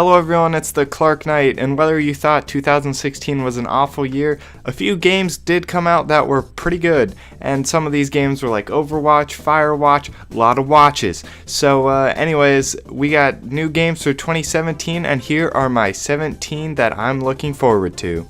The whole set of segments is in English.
Hello everyone, it's the Clark Knight, and whether you thought 2016 was an awful year, a few games did come out that were pretty good, and some of these games were like Overwatch, Firewatch, a lot of watches. So anyways, we got new games for 2017, and here are my 17 that I'm looking forward to.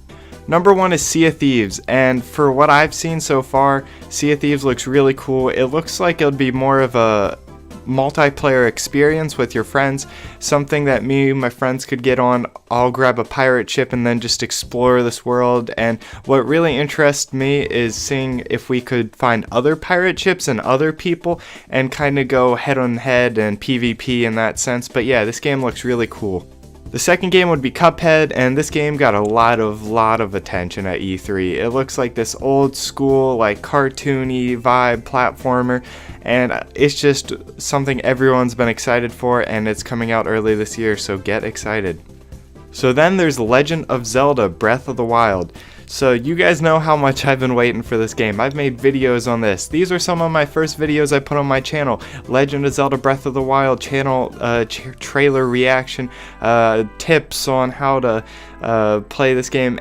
Number 1 is Sea of Thieves, and for what I've seen so far, Sea of Thieves looks really cool. It looks like it'll be more of a multiplayer experience with your friends, something that me and my friends could get on. I'll grab a pirate ship and then just explore this world, and what really interests me is seeing if we could find other pirate ships and other people and kind of go head on head and PvP in that sense. But yeah, this game looks really cool. The second game would be Cuphead, and this game got a lot of attention at E3. It looks like this old school, like cartoony vibe platformer, and it's just something everyone's been excited for, and it's coming out early this year, so get excited. So then there's Legend of Zelda Breath of the Wild. So you guys know how much I've been waiting for this game. I've made videos on this. These are some of my first videos I put on my channel. Legend of Zelda Breath of the Wild channel trailer reaction, tips on how to play this game.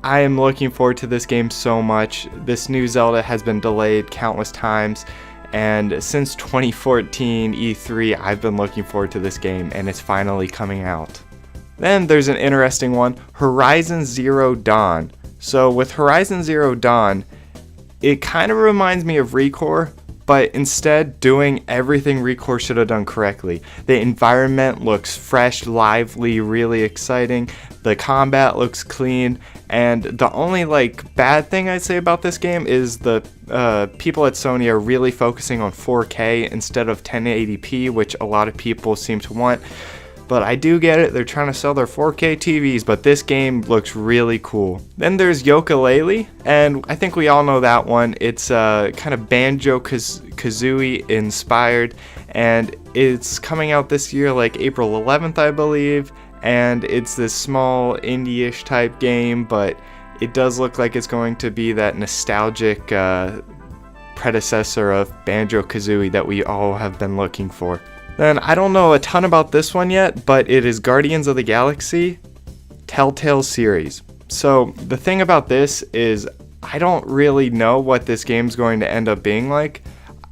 I am looking forward to this game so much. This new Zelda has been delayed countless times, and since 2014 E3 I've been looking forward to this game, and it's finally coming out. Then there's an interesting one, Horizon Zero Dawn. So with Horizon Zero Dawn, it kind of reminds me of ReCore, but instead doing everything ReCore should have done correctly. The environment looks fresh, lively, really exciting. The combat looks clean, and the only bad thing I'd say about this game is the people at Sony are really focusing on 4K instead of 1080p, which a lot of people seem to want. But I do get it, they're trying to sell their 4K TVs, but this game looks really cool. Then there's Yooka-Laylee, and I think we all know that one. It's kind of Banjo-Kazooie inspired, and it's coming out this year, like April 11th, I believe, and it's this small indie-ish type game, but it does look like it's going to be that nostalgic predecessor of Banjo-Kazooie that we all have been looking for. Then I don't know a ton about this one yet, but it is Guardians of the Galaxy Telltale series. So the thing about this is I don't really know what this game's going to end up being like.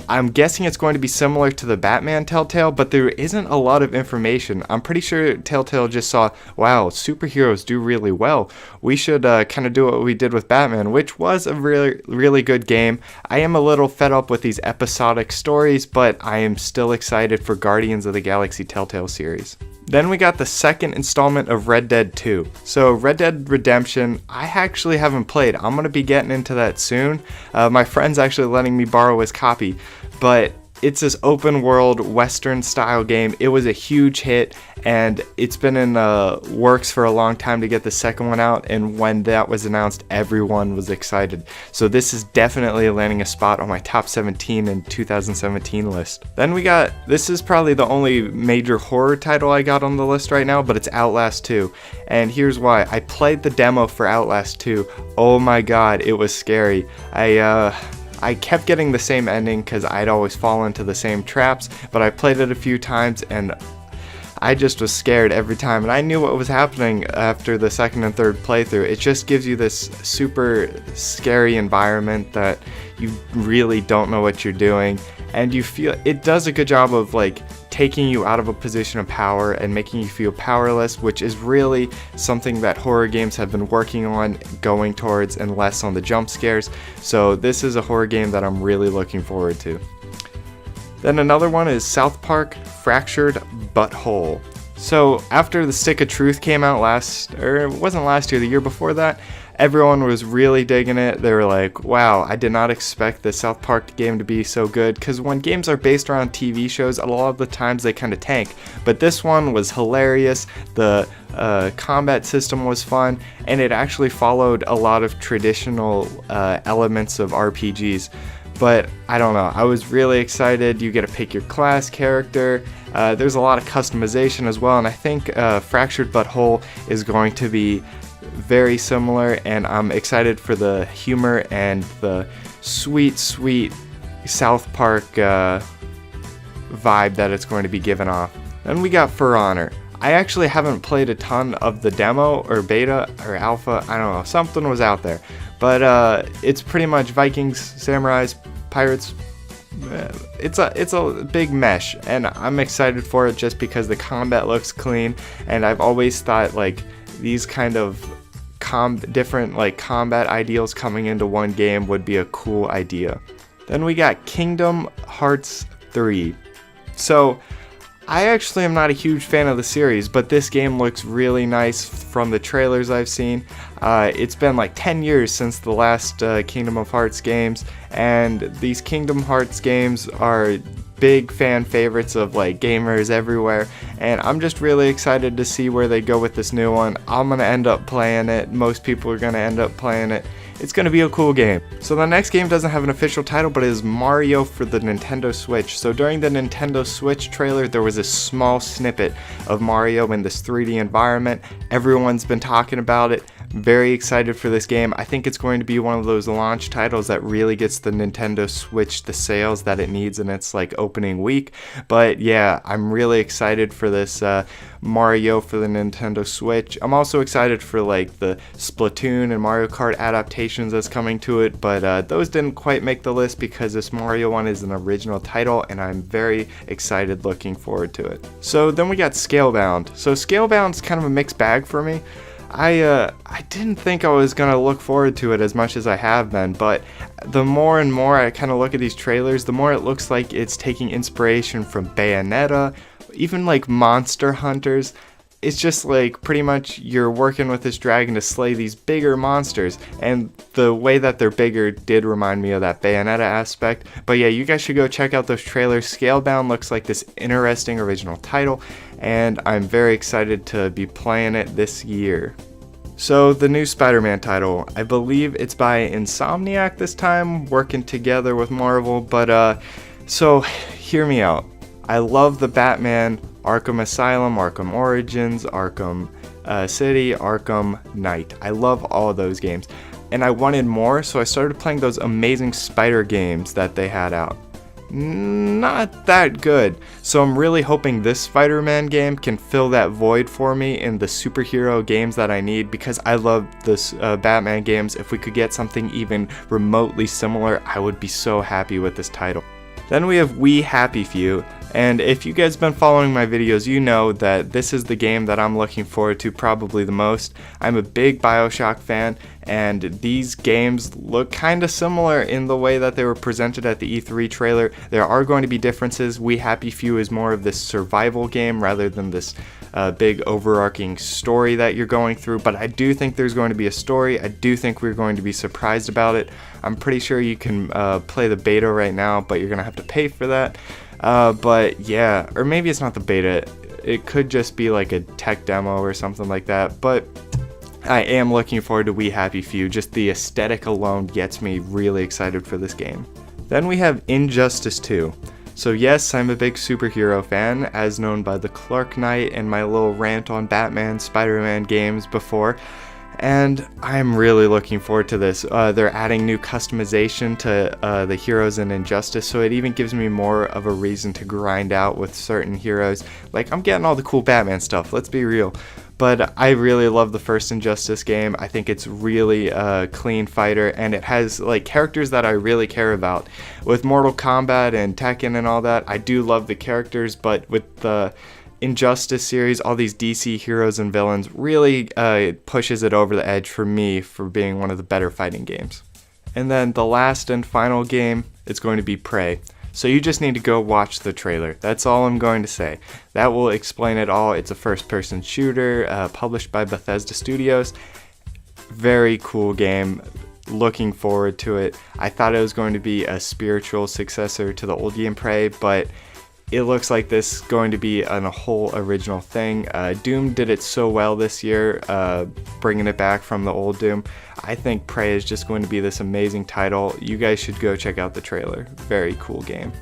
I'm guessing it's going to be similar to the Batman Telltale, but there isn't a lot of information. I'm pretty sure Telltale just saw, wow, superheroes do really well. We should kind of do what we did with Batman, which was a really good game. I am a little fed up with these episodic stories, but I am still excited for Guardians of the Galaxy Telltale series. Then we got the second installment of Red Dead 2. So Red Dead Redemption, I actually haven't played. I'm going to be getting into that soon. My friend's actually letting me borrow his copy, but it's this open world Western style game. It was a huge hit, and it's been in works for a long time to get the second one out, and when that was announced, everyone was excited. So this is definitely landing a spot on my top 17 in 2017 list. Then we got, this is probably the only major horror title I got on the list right now, but it's Outlast 2. And here's why. I played the demo for Outlast 2. Oh my god, it was scary. I kept getting the same ending because I'd always fall into the same traps, but I played it a few times and I just was scared every time, and I knew what was happening after the second and third playthrough. It just gives you this super scary environment that you really don't know what you're doing, and you feel it does a good job of taking you out of a position of power and making you feel powerless, which is really something that horror games have been working on going towards, and less on the jump scares. So this is a horror game that I'm really looking forward to. Then another one is South Park Fractured Butthole. So after the Stick of Truth came out it wasn't last year, the year before that, everyone was really digging it. They were like, wow, I did not expect the South Park game to be so good, because when games are based around TV shows, a lot of the times they kind of tank. But this one was hilarious, the combat system was fun, and it actually followed a lot of traditional elements of RPGs. But I don't know, I was really excited. You get to pick your class character. There's a lot of customization as well, and I think Fractured Butthole is going to be very similar, and I'm excited for the humor and the sweet South Park vibe that it's going to be given off. Then we got For Honor. I actually haven't played a ton of the demo or beta or alpha, I don't know, something was out there. But it's pretty much Vikings, samurais, pirates. It's a big mesh, and I'm excited for it just because the combat looks clean, and I've always thought like these kind of different like combat ideals coming into one game would be a cool idea. Then we got Kingdom Hearts 3. So I actually am not a huge fan of the series, but this game looks really nice from the trailers I've seen. It's been like 10 years since the last Kingdom of Hearts games, and these Kingdom Hearts games are big fan favorites of like gamers everywhere, and I'm just really excited to see where they go with this new one. I'm gonna end up playing it. Most people are gonna end up playing it. It's going to be a cool game. So the next game doesn't have an official title, but it is Mario for the Nintendo Switch. So during the Nintendo Switch trailer, there was a small snippet of Mario in this 3D environment. Everyone's been talking about it. Very excited for this game. I think it's going to be one of those launch titles that really gets the Nintendo Switch the sales that it needs in its like opening week. But yeah, I'm really excited for this Mario for the Nintendo Switch. I'm also excited for like the Splatoon and Mario Kart adaptations that's coming to it, but those didn't quite make the list because this Mario one is an original title, and I'm very excited, looking forward to it. So then we got Scalebound. So Scalebound's kind of a mixed bag for me. I didn't think I was gonna look forward to it as much as I have been, but the more and more I kind of look at these trailers, the more it looks like it's taking inspiration from Bayonetta, even like Monster Hunters. It's just like pretty much you're working with this dragon to slay these bigger monsters, and the way that they're bigger did remind me of that Bayonetta aspect. But yeah, you guys should go check out those trailers. Scalebound looks like this interesting original title, and I'm very excited to be playing it this year. So the new Spider-Man title, I believe it's by Insomniac this time, working together with Marvel, but so hear me out. I love the Batman Arkham Asylum, Arkham Origins, Arkham City, Arkham Knight. I love all of those games, and I wanted more, so I started playing those amazing Spider games that they had out. Not that good, so I'm really hoping this Spider-Man game can fill that void for me in the superhero games that I need, because I love this Batman games. If we could get something even remotely similar, I would be so happy with this title. Then we have We Happy Few, and if you guys have been following my videos, you know that this is the game that I'm looking forward to probably the most. I'm a big BioShock fan, and these games look kind of similar in the way that they were presented at the E3 trailer. There are going to be differences. We Happy Few is more of this survival game rather than this big overarching story that you're going through, but I do think there's going to be a story. I do think we're going to be surprised about it. I'm pretty sure you can play the beta right now, but you're gonna have to pay for that. But yeah, or maybe it's not the beta, it could just be like a tech demo or something like that, but I am looking forward to We Happy Few. Just the aesthetic alone gets me really excited for this game. Then we have Injustice 2. So yes, I'm a big superhero fan, as known by the Clark Knight and my little rant on Batman, Spider-Man games before, and I'm really looking forward to this. They're adding new customization to the heroes in Injustice, so it even gives me more of a reason to grind out with certain heroes. Like, I'm getting all the cool Batman stuff, let's be real. But I really love the first Injustice game. I think it's really a clean fighter, and it has like characters that I really care about. With Mortal Kombat and Tekken and all that, I do love the characters, but with the Injustice series, all these DC heroes and villains really pushes it over the edge for me for being one of the better fighting games. And then the last and final game, it's going to be Prey. So you just need to go watch the trailer. That's all I'm going to say. That will explain it all. It's a first-person shooter published by Bethesda Studios. Very cool game. Looking forward to it. I thought it was going to be a spiritual successor to the old game Prey, but it looks like this is going to be a whole original thing. Doom did it so well this year, bringing it back from the old Doom. I think Prey is just going to be this amazing title. You guys should go check out the trailer. Very cool game.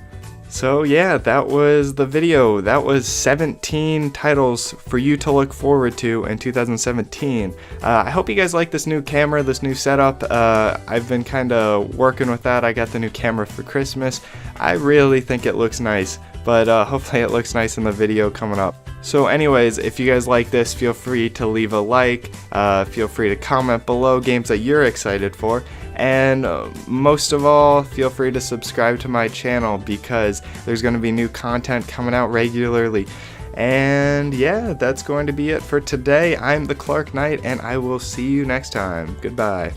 So yeah, that was the video. That was 17 titles for you to look forward to in 2017. I hope you guys like this new camera, this new setup. I've been kind of working with that. I got the new camera for Christmas. I really think it looks nice. but hopefully it looks nice in the video coming up. So anyways, if you guys like this, feel free to leave a like, feel free to comment below games that you're excited for, and most of all, feel free to subscribe to my channel because there's going to be new content coming out regularly. And yeah, that's going to be it for today. I'm the Clark Knight, and I will see you next time. Goodbye.